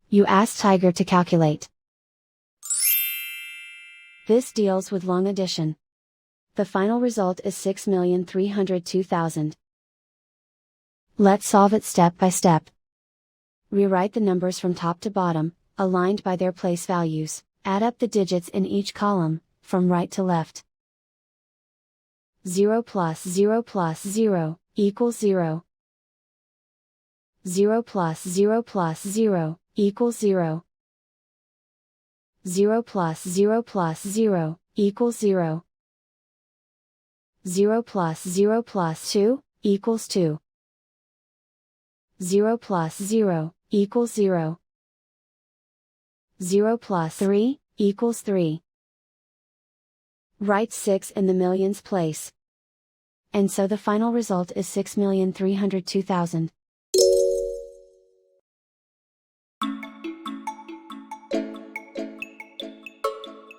You ask Tiger to calculate. This deals with long addition. The final result is 6,302,000. Let's solve it step by step. Rewrite the numbers from top to bottom, aligned by their place values. Add up the digits in each column, from right to left. 0 plus 0 plus 0, equals 0. 0 plus 0 plus 0, equals 0. 0 plus 0 plus 0, equals 0. 0 plus 0 plus 2, equals 2. 0 plus 0, equals 0. 0 plus 3, equals 3. Write 6 in the millions place. And so the final result is 6,302,000.